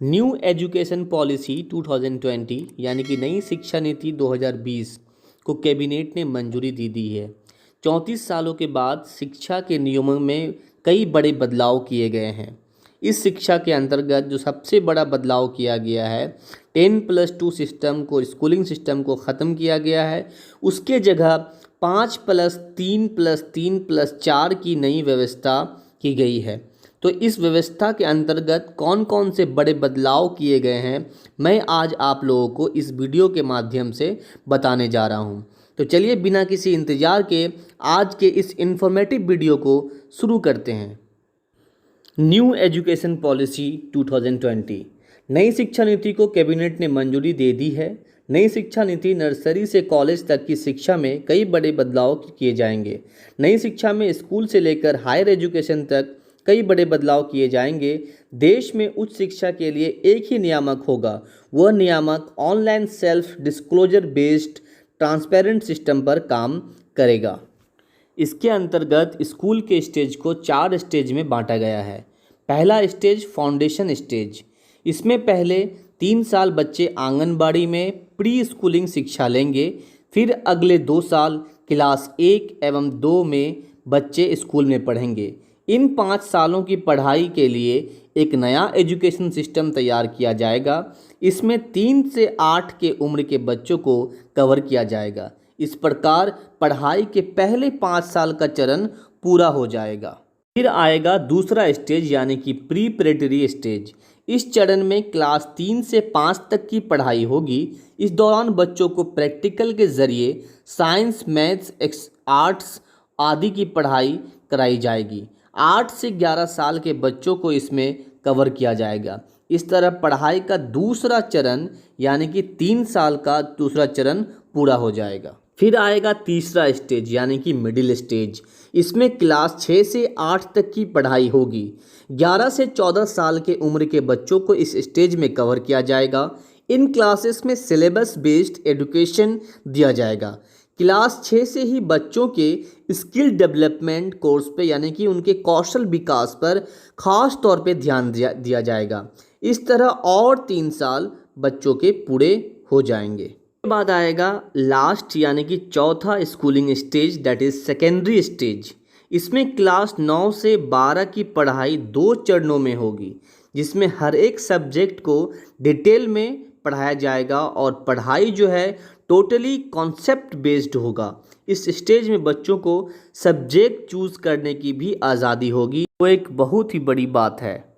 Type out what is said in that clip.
New education policy 2020 यानी कि नई शिक्षा नीति 2020 को कैबिनेट ने मंजूरी दे दी है। 34 सालों के बाद शिक्षा के नियमों में कई बड़े बदलाव किए गए हैं। इस शिक्षा के अंतर्गत जो सबसे बड़ा बदलाव किया गया है, 10+2 सिस्टम को, स्कूलिंग सिस्टम को ख़त्म किया गया है। उसके जगह 5+3+3+4 की नई व्यवस्था की गई है। तो इस व्यवस्था के अंतर्गत कौन कौन से बड़े बदलाव किए गए हैं, मैं आज आप लोगों को इस वीडियो के माध्यम से बताने जा रहा हूं। तो चलिए बिना किसी इंतज़ार के आज के इस इन्फॉर्मेटिव वीडियो को शुरू करते हैं। न्यू एजुकेशन पॉलिसी 2020 नई शिक्षा नीति को कैबिनेट ने मंजूरी दे दी है। नई शिक्षा नीति नर्सरी से कॉलेज तक की शिक्षा में कई बड़े बदलाव किए जाएंगे। नई शिक्षा में स्कूल से लेकर हायर एजुकेशन तक कई बड़े बदलाव किए जाएंगे। देश में उच्च शिक्षा के लिए एक ही नियामक होगा। वह नियामक online self disclosure based transparent system पर काम करेगा। इसके अंतर्गत स्कूल के स्टेज को 4 स्टेज में बांटा गया है। पहला स्टेज फाउंडेशन स्टेज। इसमें पहले 3 साल बच्चे आंगनबाड़ी में प्री स्कूलिंग शिक्षा लेंगे। फिर अगले 2 साल क्लास 1 एवं 2 में बच्चे स्कूल में पढ़ेंगे। इन 5 सालों की पढ़ाई के लिए एक नया एजुकेशन सिस्टम तैयार किया जाएगा। इसमें 3 से 8 के उम्र के बच्चों को कवर किया जाएगा। इस प्रकार पढ़ाई के पहले 5 साल का चरण पूरा हो जाएगा। फिर आएगा दूसरा स्टेज यानी कि प्रीपरेटरी स्टेज। इस चरण में क्लास 3 से 5 तक की पढ़ाई होगी। इस दौरान बच्चों को प्रैक्टिकल के जरिए साइंस, मैथ्स, आर्ट्स आदि की पढ़ाई कराई जाएगी। 8 से 11 साल के बच्चों को इसमें कवर किया जाएगा। इस तरह पढ़ाई का दूसरा चरण यानी कि 3 साल का दूसरा चरण पूरा हो जाएगा। फिर आएगा तीसरा स्टेज यानी कि मिडिल स्टेज। इसमें क्लास 6 से 8 तक की पढ़ाई होगी। 11 से 14 साल के उम्र के बच्चों को इस स्टेज में कवर किया जाएगा। इन क्लासेस में सिलेबस बेस्ड एजुकेशन दिया जाएगा। क्लास 6 से ही बच्चों के स्किल डेवलपमेंट कोर्स पे यानी कि उनके कौशल विकास पर खास तौर पे ध्यान दिया जाएगा। इस तरह और 3 साल बच्चों के पूरे हो जाएंगे। उसके बाद आएगा लास्ट यानी कि चौथा schooling stage, that is secondary stage. इसमें क्लास 9 से 12 की पढ़ाई 2 चरणों में होगी, जिसमें हर एक सब्जेक्ट को डिटेल में पढ़ाया जाएगा और पढ़ाई जो है टोटली कॉन्सेप्ट बेस्ड होगा। इस स्टेज में बच्चों को सब्जेक्ट चूज करने की भी आज़ादी होगी। वो एक बहुत ही बड़ी बात है।